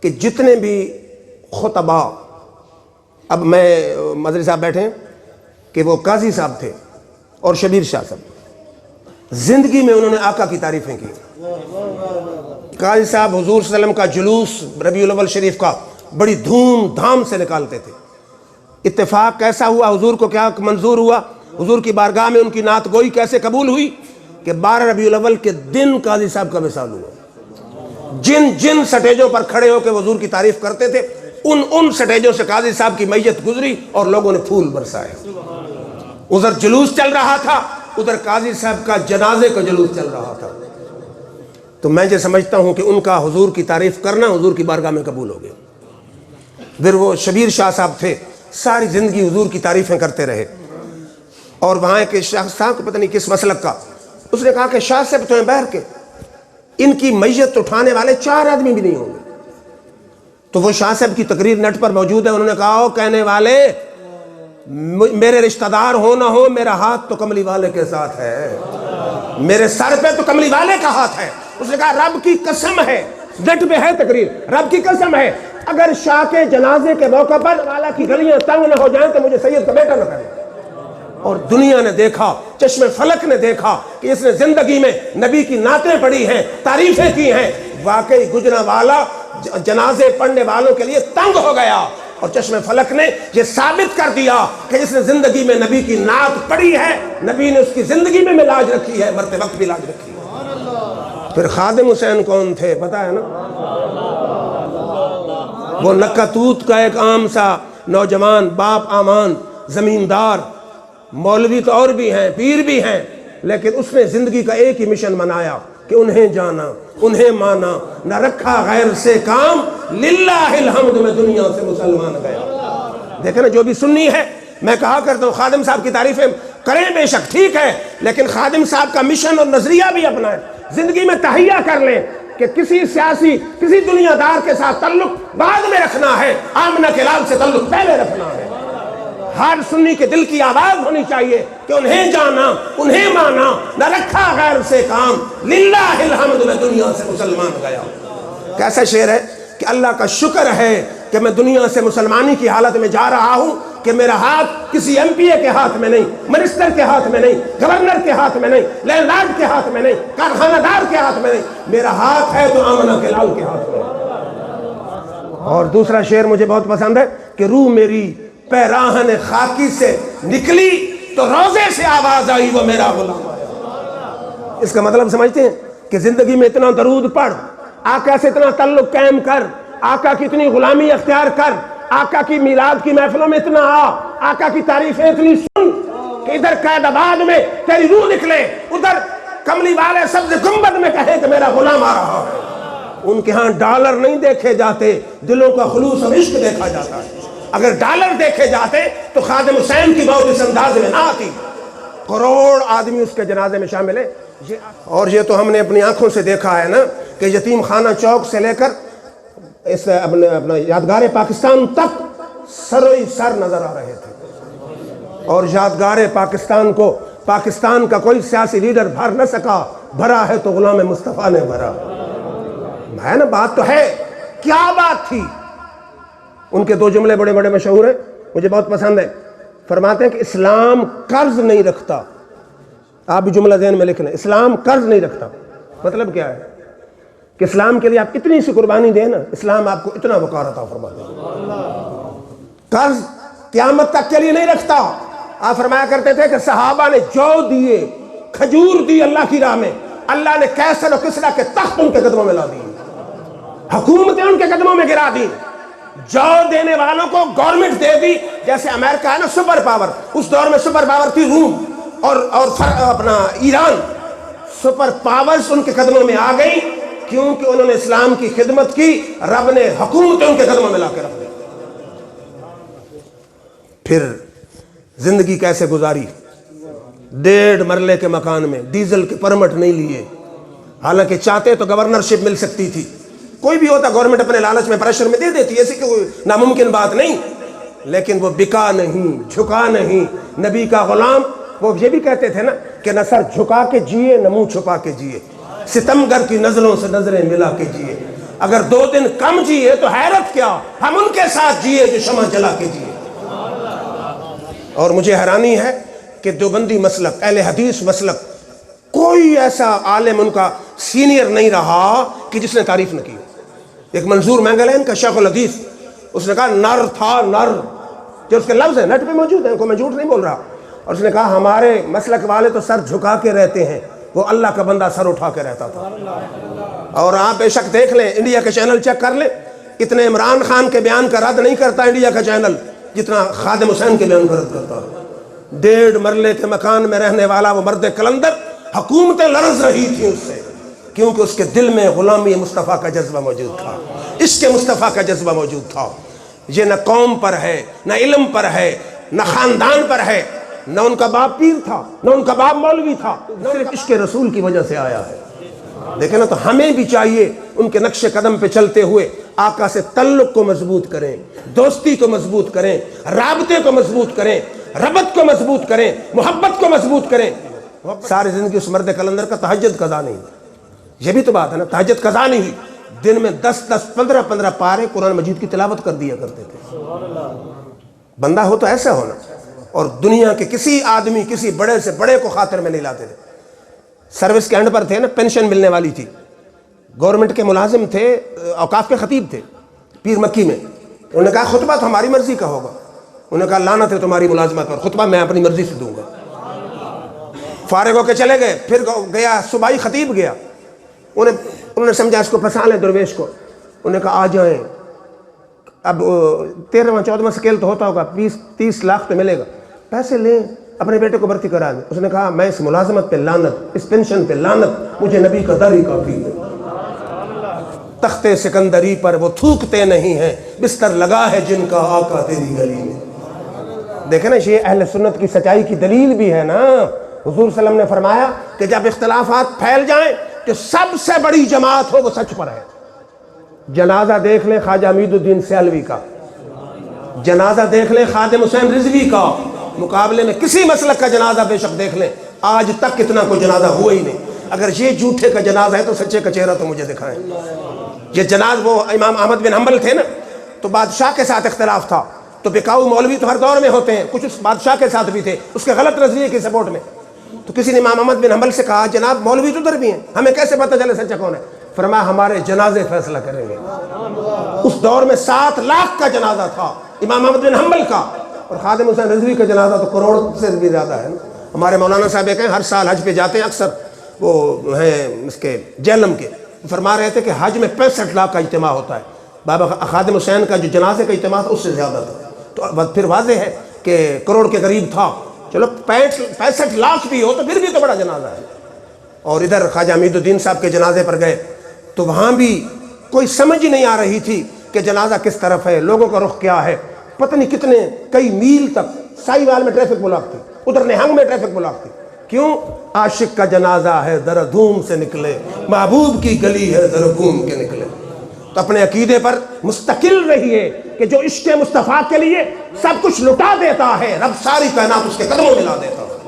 کہ جتنے بھی خطبہ، اب میں مدری صاحب بیٹھے ہیں کہ وہ قاضی صاحب تھے اور شبیر شاہ صاحب، زندگی میں انہوں نے آقا کی تعریفیں کی۔ قاضی صاحب حضور صلی اللہ علیہ وسلم کا جلوس ربیع الاول شریف کا بڑی دھوم دھام سے نکالتے تھے۔ اتفاق کیسا ہوا، حضور کو کیا منظور ہوا، حضور کی بارگاہ میں ان کی نعت گوئی کیسے قبول ہوئی کہ 12 ربیع الاول کے دن قاضی صاحب کا وصال ہوا۔ جن جن سٹیجوں پر کھڑے ہو کے حضور کی تعریف کرتے تھے، ان سٹیجوں سے قاضی صاحب کی میت گزری اور لوگوں نے پھول برسائے۔ ادھر جلوس چل رہا تھا، ادھر قاضی صاحب کا جنازے کا جلوس چل رہا تھا۔ تو میں یہ سمجھتا ہوں کہ ان کا حضور کی تعریف کرنا حضور کی بارگاہ میں قبول ہو گیا۔ پھر وہ شبیر شاہ صاحب تھے، ساری زندگی حضور کی تعریفیں کرتے رہے، اور وہاں کے شاہ صاحب کو پتہ نہیں کس مسلک کا، اس نے کہا کہ شاہ صاحب تو ہیں بہر کے، ان کی میت اٹھانے والے 4 آدمی بھی نہیں ہوں گے۔ تو وہ شاہ صاحب کی تقریر نیٹ پر موجود ہے، انہوں نے کہا او کہنے والے، میرے رشتہ دار ہو نہ ہو، میرا ہاتھ تو کملی والے کے ساتھ ہے، میرے سر پہ تو کملی والے کا ہاتھ ہے۔ اس نے کہا رب کی قسم ہے، نیٹ پہ ہے تقریر، رب کی قسم ہے اگر شاہ کے جنازے کے موقع پر والا کی گلیاں تنگ نہ ہو جائیں تو مجھے سید کا بیٹا نہ کرے۔ اور دنیا نے دیکھا، چشم فلک نے دیکھا کہ اس نے زندگی میں نبی کی نعتیں پڑھی ہیں، تعریفیں کی ہیں، واقعی گجرانوالہ جنازے پڑھنے والوں کے لیے تنگ ہو گیا، اور چشم فلک نے یہ ثابت کر دیا کہ جس نے زندگی میں نبی کی نعت پڑھی ہے، نبی نے اس کی زندگی میں لاج رکھی ہے، مرتے وقت بھی لاج رکھی ہے۔ پھر خادم حسین کون تھے پتہ ہے نا، وہ نکاتوت کا ایک عام سا نوجوان، باپ آمان، زمیندار، مولوی تو اور بھی ہیں، پیر بھی ہیں، لیکن اس نے زندگی کا ایک ہی مشن منایا کہ انہیں جانا، انہیں مانا، نہ رکھا غیر سے کام، للہ الحمد میں دنیا سے مسلمان گیا۔ دیکھیں نا، جو بھی سنی ہے، میں کہا کرتا ہوں خادم صاحب کی تعریفیں کریں بے شک ٹھیک ہے، لیکن خادم صاحب کا مشن اور نظریہ بھی اپنائیں، زندگی میں تہیہ کر لیں کہ کسی سیاسی، کسی دنیا دار کے ساتھ تعلق بعد میں رکھنا ہے، آمنہ کے لال سے تعلق پہلے رکھنا ہے۔ ہر سنی کے دل کی آواز ہونی چاہیے کہ انہیں جانا، انہیں مانا، نہ رکھا غیر سے کام، للہ الحمد میں دنیا سے مسلمان گیا۔ کیسا شعر ہے کہ اللہ کا شکر ہے کہ میں دنیا سے مسلمانی کی حالت میں جا رہا ہوں، کہ میرا ہاتھ کسی ایم پی اے کے ہاتھ میں نہیں، منسٹر کے ہاتھ میں نہیں، گورنر کے ہاتھ میں نہیں، لینڈ لارڈ کے ہاتھ میں نہیں، کارخانہ دار کے ہاتھ میں نہیں، میرا ہاتھ ہے تو آمنہ کے لال کے ہاتھ میں۔ اور دوسرا شعر مجھے بہت پسند ہے کہ روح میری پیراہن خاکی سے نکلی تو روزے سے آواز آئی وہ میرا غلام آیا۔ اس کا مطلب سمجھتے ہیں کہ زندگی میں اتنا درود پڑھ، آقا سے اتنا تعلق قائم کر، آقا کی اتنی غلامی اختیار کر، آقا کی میلاد کی محفلوں میں اتنا آقا کی تعریفیں اتنی سن کہ ادھر قید آباد میں تیری روح نکلے، ادھر کملی والے سبز گنبد میں کہے کہ میرا غلام آ رہا ہے۔ ان کے ہاں ڈالر نہیں دیکھے جاتے، دلوں کا خلوص اور عشق دیکھا جاتا ہے۔ اگر ڈالر دیکھے جاتے تو خادم حسین کی موت اس انداز میں نہ آتی۔ کروڑ آدمی اس کے جنازے میں شامل ہے، اور یہ تو ہم نے اپنی آنکھوں سے دیکھا ہے نا کہ یتیم خانہ چوک سے لے کر اس اپنا یادگار پاکستان تک سروئی سر نظر آ رہے تھے، اور یادگار پاکستان کو پاکستان کا کوئی سیاسی لیڈر بھر نہ سکا، بھرا ہے تو غلام مصطفیٰ نے بھرا ہے نا۔ بات تو ہے، کیا بات تھی۔ ان کے 2 جملے بڑے بڑے مشہور ہیں، مجھے بہت پسند ہے۔ فرماتے ہیں کہ اسلام قرض نہیں رکھتا، آپ بھی جملہ ذہن میں لکھ لیں، اسلام قرض نہیں رکھتا۔ مطلب کیا ہے کہ اسلام کے لیے آپ اتنی سی قربانی دیں نا، اسلام آپ کو اتنا وقار عطا فرما دے گا۔ قرض قیامت تک کے لیے نہیں رکھتا۔ آپ فرمایا کرتے تھے کہ صحابہ نے جو دیے، کھجور دی اللہ کی راہ میں، اللہ نے کیسر و کسریٰ کے تخت ان کے قدموں میں لا دیے، حکومتیں ان کے قدموں میں گرا دی۔ جو دینے والوں کو گورنمنٹ دے دی، جیسے امریکہ ہے نا سپر پاور، اس دور میں سپر پاور تھی روم اور اپنا ایران، سپر پاورز ان کے قدموں میں آ گئی کیونکہ انہوں نے اسلام کی خدمت کی، رب نے حکومتیں ان کے قدموں میں لا کے رکھ دی۔ پھر زندگی کیسے گزاری، 1.5 مرلے کے مکان میں، ڈیزل کے پرمٹ نہیں لیے، حالانکہ چاہتے تو گورنرشپ مل سکتی تھی، کوئی بھی ہوتا گورنمنٹ اپنے لالچ میں پریشر میں دے دیتی، ایسی کوئی ناممکن بات نہیں، لیکن وہ بکا نہیں، جھکا نہیں، نبی کا غلام۔ وہ یہ بھی کہتے تھے نا کہ نہ سر جھکا کے جیے نہ منہ چھپا کے جیے، ستمگر کی نظروں سے نظریں ملا کے جیے، اگر 2 دن کم جیے تو حیرت کیا، ہم ان کے ساتھ جیے جو شمع جلا کے جیے۔ اور مجھے حیرانی ہے کہ دیوبندی مسلک، اہل حدیث مسلک، کوئی ایسا عالم ان کا سینئر نہیں رہا کہ جس نے تعریف نہ کی۔ ایک منظور مینگلین کا شیخ الحدیث، اس نے کہا نر تھا، نر، جو اس کے لفظ ہیں نیٹ پہ موجود ہیں، کوئی میں جھوٹ نہیں بول رہا، اور اس نے کہا ہمارے مسلک والے تو سر جھکا کے رہتے ہیں، وہ اللہ کا بندہ سر اٹھا کے رہتا تھا۔ اور آپ بے شک دیکھ لیں، انڈیا کے چینل چیک کر لیں، اتنے عمران خان کے بیان کا رد نہیں کرتا انڈیا کا چینل جتنا خادم حسین کے بیان کا رد کرتا ہے۔ 1.5 مرلے کے مکان میں رہنے والا وہ مرد کلندر، حکومتیں لرز رہی تھیں اس سے، کیونکہ اس کے دل میں غلامی مصطفیٰ کا جذبہ موجود تھا، عشق مصطفیٰ کا جذبہ موجود تھا۔ یہ نہ قوم پر ہے، نہ علم پر ہے، نہ خاندان پر ہے، نہ ان کا باپ پیر تھا، نہ ان کا باپ مولوی تھا، صرف عشق رسول کی وجہ سے آیا ہے۔ دیکھیں نا، تو ہمیں بھی چاہیے ان کے نقش قدم پہ چلتے ہوئے آقا سے تعلق کو مضبوط کریں، دوستی کو مضبوط کریں، رابطے کو مضبوط کریں، ربط کو مضبوط کریں، محبت کو مضبوط کریں۔ ساری زندگی اس مرد کلندر کا تہجد قضا نہیں، یہ بھی تو بات ہے نا، تہجد قضا نہیں ہوئی، دن میں 10 15 پارے قرآن مجید کی تلاوت کر دیا کرتے تھے۔ بندہ ہو تو ایسا ہونا، اور دنیا کے کسی آدمی کسی بڑے سے بڑے کو خاطر میں نہیں لاتے تھے۔ سروس کے اینڈ پر تھے نا، پینشن ملنے والی تھی، گورنمنٹ کے ملازم تھے، اوقاف کے خطیب تھے پیر مکی میں، انہوں نے کہا خطبہ تو ہماری مرضی کا ہوگا، انہوں نے کہا لعنت ہے تمہاری ملازمت پر، خطبہ میں اپنی مرضی سے دوں گا۔ فارغ ہو کے چلے گئے، پھر گیا صوبائی خطیب گیا، انہوں نے سمجھا اس کو پھنسا لیں درویش کو، انہوں نے کہا آ جائیں، اب 13واں 14واں سکیل تو ہوتا ہوگا، 20-30 لاکھ تو ملے گا، پیسے لیں اپنے بیٹے کو بھرتی کرا دیں۔ اس نے کہا میں اس ملازمت پہ لعنت، اس پینشن پہ لعنت، مجھے نبی کا در ہی کافی ہے۔ تخت سکندری پر وہ تھوکتے نہیں ہیں، بستر لگا ہے جن کا آقا تیری گلی میں۔ دیکھیں نا، یہ اہل سنت کی سچائی کی دلیل بھی ہے نا۔ حضور صلی اللہ علیہ وسلم نے فرمایا کہ جب اختلافات پھیل جائیں کہ سب سے بڑی جماعت ہو وہ سچ پر ہے۔ جنازہ دیکھ لیں خواجہ امید الدین سیالوی کا، جنازہ دیکھ لیں خادم حسین رضوی کا، مقابلے میں کسی مسلک کا جنازہ بے شک دیکھ لیں، آج تک اتنا کوئی جنازہ ہوا ہی نہیں۔ اگر یہ جھوٹے کا جنازہ ہے تو سچے کا چہرہ تو مجھے دکھائیں۔ یہ جناز وہ امام احمد بن حنبل تھے نا، تو بادشاہ کے ساتھ اختلاف تھا، تو بکاؤ مولوی تو ہر دور میں ہوتے ہیں، کچھ اس بادشاہ کے ساتھ بھی تھے اس کے غلط نظریے کی سپورٹ میں۔ تو کسی نے امام احمد بن حنبل سے کہا جناب مولوی تو ادھر بھی ہیں، ہمیں کیسے پتہ چلے سچا کون ہے؟ فرمایا ہمارے جنازے فیصلہ کریں گے۔ اس دور میں 7 لاکھ کا جنازہ تھا امام احمد بن حنبل کا، اور خادم حسین رضوی کا جنازہ تو کروڑ سے بھی زیادہ ہے نا۔ ہمارے مولانا صاحب ایک ہیں، ہر سال حج پہ جاتے ہیں، اکثر وہ ہیں اس کے جہلم کے، فرما رہے تھے کہ حج میں 65 لاکھ کا اجتماع ہوتا ہے، بابا خادم حسین کا جو جنازے کا اجتماع تھا اس سے زیادہ تھا، تو پھر واضح ہے کہ کروڑ کے قریب تھا۔ چلو 65 لاکھ بھی ہو تو پھر بھی تو بڑا جنازہ ہے۔ اور ادھر خواجہ امید الدین صاحب کے جنازے پر گئے تو وہاں بھی کوئی سمجھ نہیں آ رہی تھی کہ جنازہ کس طرف ہے، لوگوں کا رخ کیا ہے، پتہ نہیں کتنے کئی میل تک سائیوال میں ٹریفک بلاک تھی، ادھر نہنگ میں ٹریفک بلاک تھی۔ کیوں؟ عاشق کا جنازہ ہے ذرا دھوم سے نکلے، محبوب کی گلی ہے ذرا گھوم کے نکلے۔ تو اپنے عقیدے پر مستقل رہیے کہ جو عشق مصطفیٰ کے لیے سب کچھ لٹا دیتا ہے، رب ساری کائنات اس کے قدموں میں لا دیتا ہے۔